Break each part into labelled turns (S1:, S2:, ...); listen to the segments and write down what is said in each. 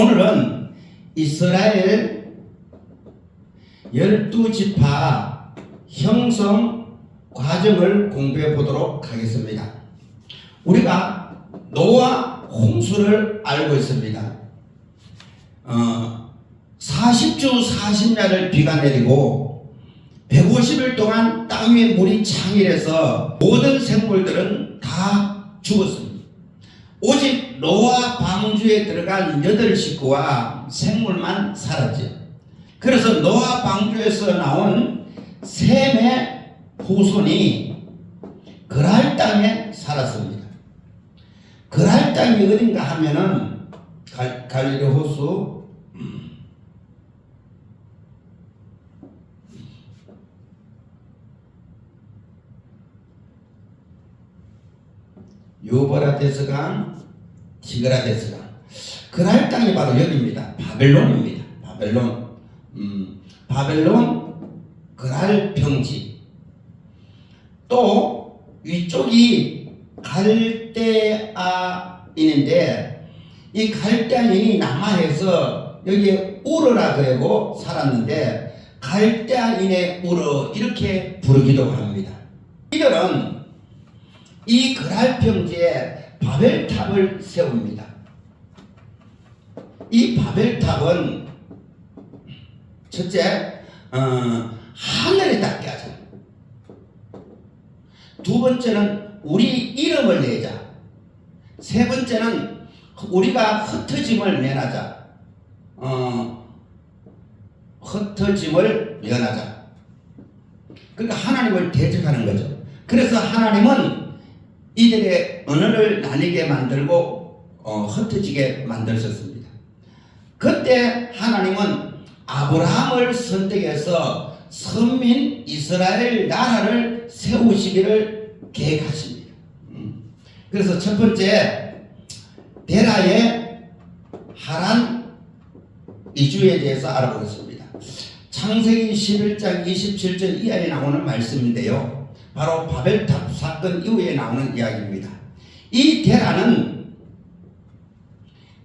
S1: 오늘은 이스라엘 12지파 형성 과정을 공부해 보도록 하겠습니다. 우리가 노아 홍수를 알고 있습니다. 40주 40야를 비가 내리고 150일 동안 땅 위에 물이 창일해서 모든 생물들은 다 죽었습니다. 오직 노아 방주에 들어간 8식구와 생물만 살았죠. 그래서 노아 방주에서 나온 셈의 후손이 그랄 땅에 살았습니다. 그랄 땅이 어딘가 하면은 갈릴리 호수 유브라데스강, 티그라데스강, 그랄 땅이 바로 여기입니다. 바벨론입니다. 바벨론 그랄 평지. 또 위쪽이 갈대아인인데 이 갈대아인이 남하에서 여기에 우르라 그러고 살았는데 갈대아인의 우르 이렇게 부르기도 합니다. 이들은 이 그랄 평지에 바벨탑을 세웁니다. 이 바벨탑은 첫째 하늘에 닿게 하자. 두 번째는 우리 이름을 내자. 세 번째는 우리가 흩어짐을 면하자. 흩어짐을 면하자. 그러니까 하나님을 대적하는 거죠. 그래서 하나님은 이들의 언어를 나뉘게 만들고 흩어지게 만드셨습니다. 그때 하나님은 아브라함을 선택해서 선민 이스라엘 나라를 세우시기를 계획하십니다. 그래서 첫 번째 데라의 하란 이주에 대해서 알아보겠습니다. 창세기 11장 27절 이하에 나오는 말씀인데요. 바로 바벨탑 사건 이후에 나오는 이야기입니다. 이 데라는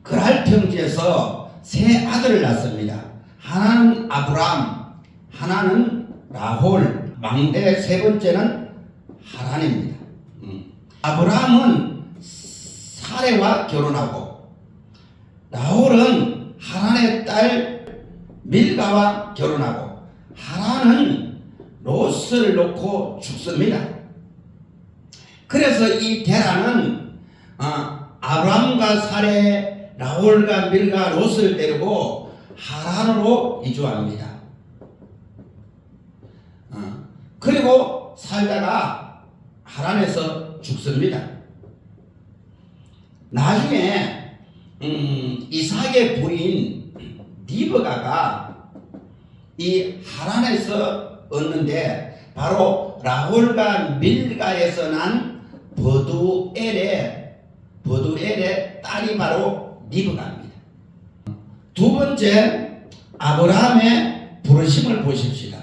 S1: 그랄 평지에서 세 아들을 낳습니다. 하나는 아브람, 하나는 라홀, 막내 세 번째는 하란입니다. 아브람은 사레와 결혼하고 라홀은 하란의 딸 밀가와 결혼하고 하란은 롯을 놓고 죽습니다. 그래서 이 데라는 아브람과 사레, 라홀과 밀가, 롯을 데리고 하란으로 이주합니다. 그리고 살다가 하란에서 죽습니다. 나중에 이삭의 부인 리브가가 이 하란에서 얻는데 바로 라홀과 밀가에서 난 버두엘의 딸이 바로 리브가입니다. 두 번째 아브라함의 부르심을 보십시다.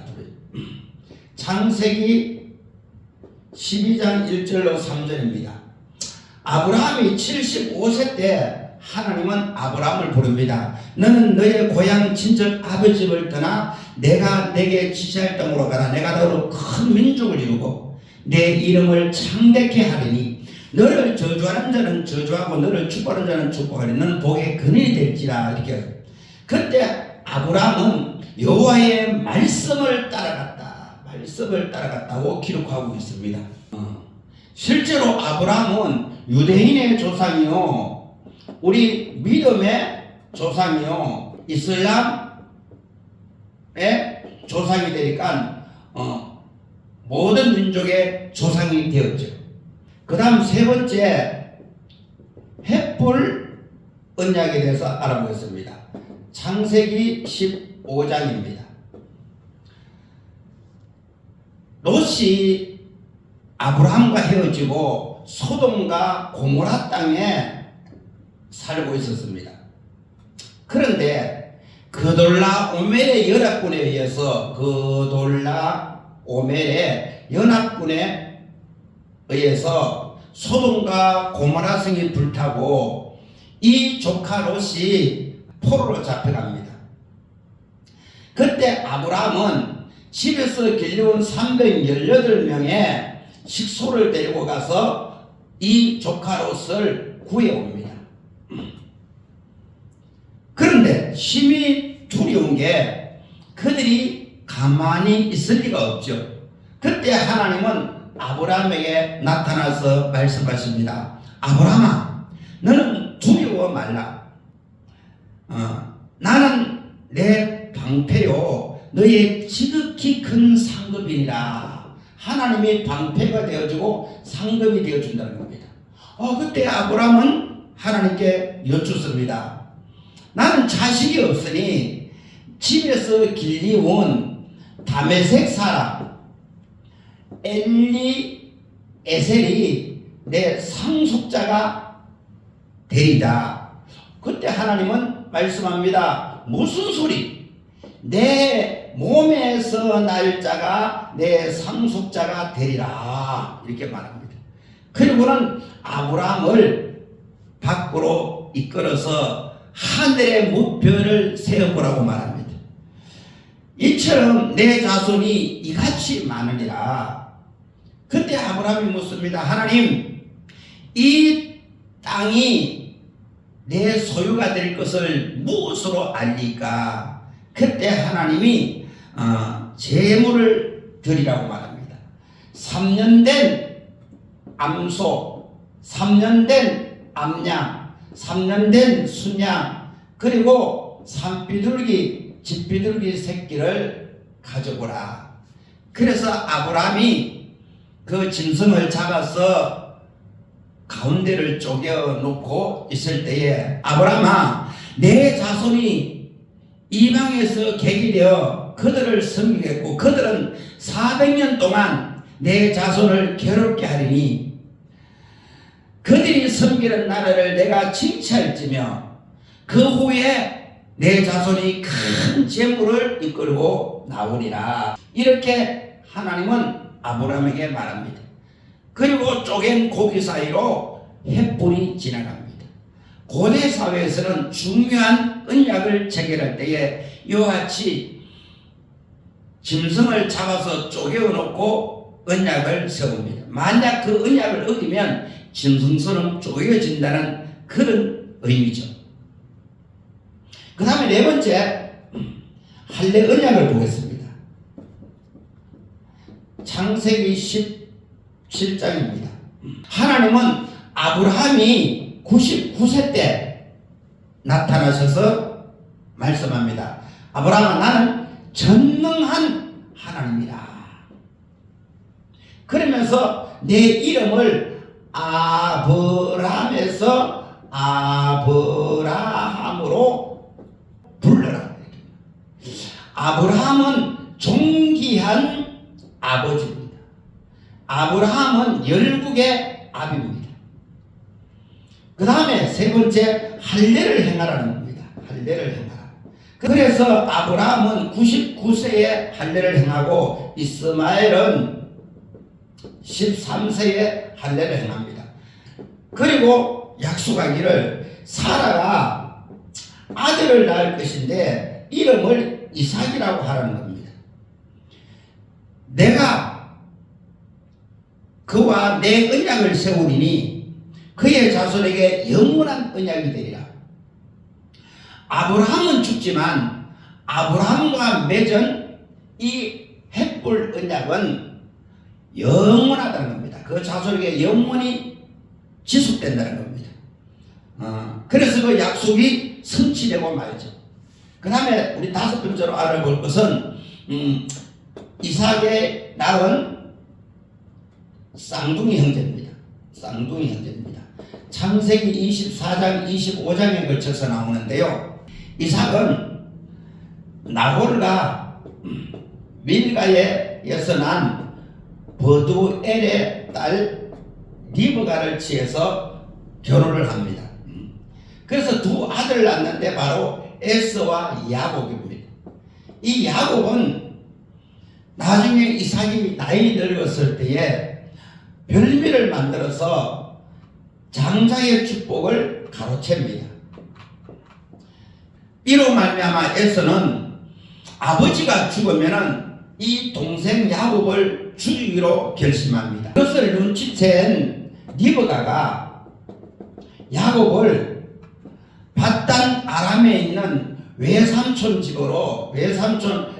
S1: 창세기 12장 1절로 3절입니다. 아브라함이 75세 때 하나님은 아브라함을 부릅니다. 너는 너의 고향 친척 아버지 집을 떠나 내가 내게 지시할 땅으로 가라. 내가 너로 큰 민족을 이루고 내 이름을 창대케 하리니 너를 저주하는 자는 저주하고 너를 축복하는 자는 축복하리니 너는 복의 근원이 될지라. 이렇게. 그때 아브라함은 여호와의 말씀을 따라갔다고 기록하고 있습니다. 실제로 아브라함은 유대인의 조상이요, 우리 믿음의 조상이요, 이슬람의 조상이 되니까 모든 민족의 조상이 되었죠. 그 다음 세 번째 헷불 언약에 대해서 알아보겠습니다. 창세기 15장입니다. 롯이 아브라함과 헤어지고 소돔과 고모라 땅에 살고 있었습니다. 그런데 그돌라 오멜의 연합군에 의해서 소돔과 고모라 성이 불타고 이 조카 롯이 포로로 잡혀갑니다. 그때 아브라함은 집에서 길러온 318명의 식소를 데리고 가서 이 조카 롯을 구해옵니다. 그런데 심히 두려운 게 그들이 가만히 있을 리가 없죠. 그때 하나님은 아브라함에게 나타나서 말씀하십니다. 아브라함아, 너는 두려워 말라. 나는 내 방패요 너의 지극히 큰 상급이니라. 하나님이 방패가 되어주고 상급이 되어준다는 겁니다. 그때 아브라함은 하나님께 여쭙습니다. 나는 자식이 없으니 집에서 길리온 다메섹 사람 엘리에셀이 내 상속자가 되리다. 그때 하나님은 말씀합니다. 무슨 소리? 내 몸에서 날 자가 내 상속자가 되리라. 이렇게 말합니다. 그리고는 아브라함을 밖으로 이끌어서 하늘의 목표를 세워보라고 말합니다. 이처럼 내 자손이 이같이 많으리라. 그때 아브라함이 묻습니다. 하나님, 이 땅이 내 소유가 될 것을 무엇으로 알리까? 그때 하나님이 제물을 드리라고 말합니다. 3년 된 암소, 3년 된 암양, 3년 된 순양, 그리고 산비둘기, 집비둘기 새끼를 가져오라. 그래서 아브라함이 그 짐승을 잡아서 가운데를 쪼개 놓고 있을 때에 아브라함아, 내 자손이 이방에서 객이 되어 그들을 섬기겠고 그들은 400년 동안 내 자손을 괴롭게 하리니 그들이 섬기는 나라를 내가 징치할지며 그 후에 내 자손이 큰 재물을 이끌고 나오리라. 이렇게 하나님은 아브라함에게 말합니다. 그리고 쪼갠 고기 사이로 횃불이 지나갑니다. 고대 사회에서는 중요한 언약을 체결할 때에 이와 같이 짐승을 잡아서 쪼개어 놓고 언약을 세웁니다. 만약 그 언약을 어기면 짐승처럼 쪼개어진다는 그런 의미죠. 그 다음에 네 번째, 할례 언약을 보겠습니다. 창세기 17장입니다. 하나님은 아브라함이 99세 때 나타나셔서 말씀합니다. 아브라함아, 나는 전능한 하나님이다. 그러면서 내 이름을 아브라함에서 아브라함으로 불러라. 아브라함은 존귀한 아버지입니다. 아브라함은 열국의 아비입니다. 그 다음에 세 번째, 할례를 행하라는 겁니다. 할례를 행하라. 그래서 아브라함은 99세에 할례를 행하고 이스마엘은 13세에 할례를 행합니다. 그리고 약속하기를 사라가 아들을 낳을 것인데 이름을 이삭이라고 하라는 겁니다. 내가 그와 내 언약을 세우리니 그의 자손에게 영원한 언약이 되리라. 아브라함은 죽지만 아브라함과 맺은 이 횃불 언약은 영원하다는 겁니다. 그 자손에게 영원히 지속된다는 겁니다. 그래서 그 약속이 성취되고 말죠. 그 다음에 우리 다섯 번째로 알아볼 것은 이삭의 낳은 쌍둥이 형제입니다. 쌍둥이 형제입니다. 창세기 24장 25장에 걸쳐서 나오는데요. 이삭은 나홀과 밀가에서 난 버두엘의 딸 리브가를 취해서 결혼을 합니다. 그래서 두 아들을 낳는데 바로 에서와 야곱입니다. 이 야곱은 나중에 이삭이 나이 늙었을 때에 별미를 만들어서 장자의 축복을 가로챕니다. 이로 말미암아 에서는 아버지가 죽으면은 이 동생 야곱을 죽이기로 결심합니다. 그것을 눈치챈 리브가가 야곱을 밧단 아람에 있는 외삼촌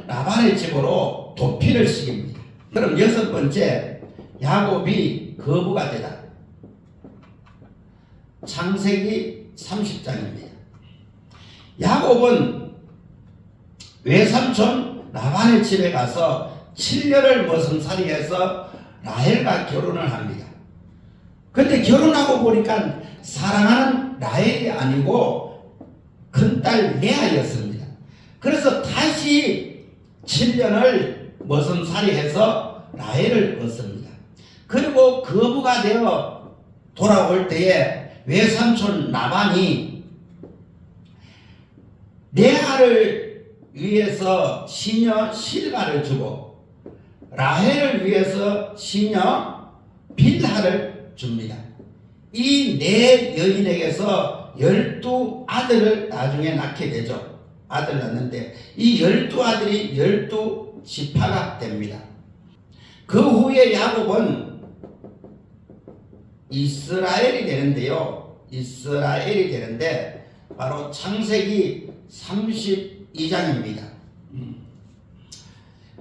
S1: 라반의 집으로 도피를 시킵니다. 그럼 여섯 번째, 야곱이 거부가 되다. 창세기 30장입니다. 야곱은 외삼촌 라반의 집에 가서 7년을 머슴살이해서 라헬과 결혼을 합니다. 근데 결혼하고 보니까 사랑하는 라헬이 아니고 큰딸 레아였습니다. 그래서 다시 7년을 머슴살이해서 라헬을 얻습니다. 그리고 거부가 되어 돌아올 때에 외삼촌 라반이 레아를 위해서 시녀 실바를 주고 라헬을 위해서 시녀 빌하를 줍니다. 이 네 여인에게서 12아들을 나중에 낳게 되죠. 아들 낳는데 이 12아들이 12지파가 됩니다. 그 후에 야곱은 이스라엘이 되는데 바로 창세기 32장입니다.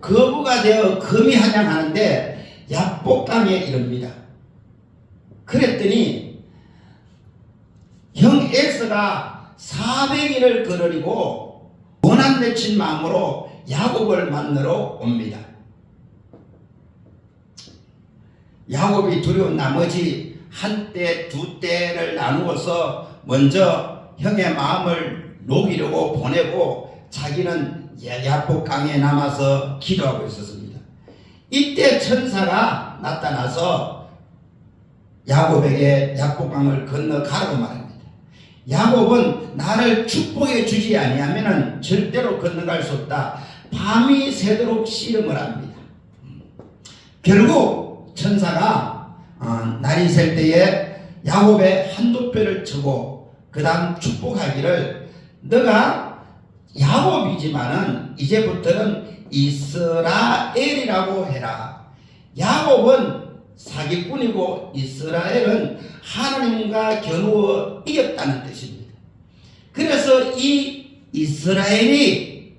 S1: 거부가 되어 금이 한양하는데 야복강에 이릅니다. 그랬더니 형 에서가 400일을 거느리고 원한 맺힌 마음으로 야곱을 만나러 옵니다. 야곱이 두려운 나머지 한 때, 두 때를 나누어서 먼저 형의 마음을 녹이려고 보내고 자기는 야복강에 남아서 기도하고 있었습니다. 이때 천사가 나타나서 야곱에게 야복강을 건너가라고 말합니다. 야곱은 나를 축복해 주지 아니하면 절대로 건너갈 수 없다. 밤이 새도록 씨름을 합니다. 결국 천사가 날이 셀 때에 야곱의 한두 뼈를 치고 그 다음 축복하기를 너가 야곱이지만은 이제부터는 이스라엘이라고 해라. 야곱은 사기꾼이고 이스라엘은 하나님과 겨누어 이겼다는 뜻입니다. 그래서 이 이스라엘이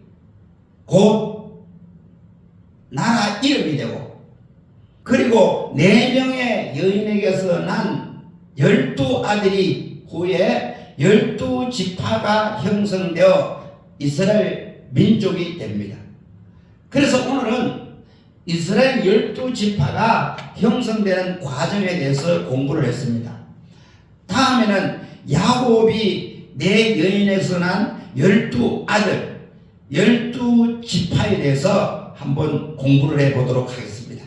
S1: 곧 나라 이름이 되고 그리고 4명의 여인에게서 난 12아들이 후에 12지파가 형성되어 이스라엘 민족이 됩니다. 그래서 오늘은 이스라엘 12지파가 형성되는 과정에 대해서 공부를 했습니다. 다음에는 야곱이 4여인에서 난 12아들 12지파에 대해서 한번 공부를 해보도록 하겠습니다.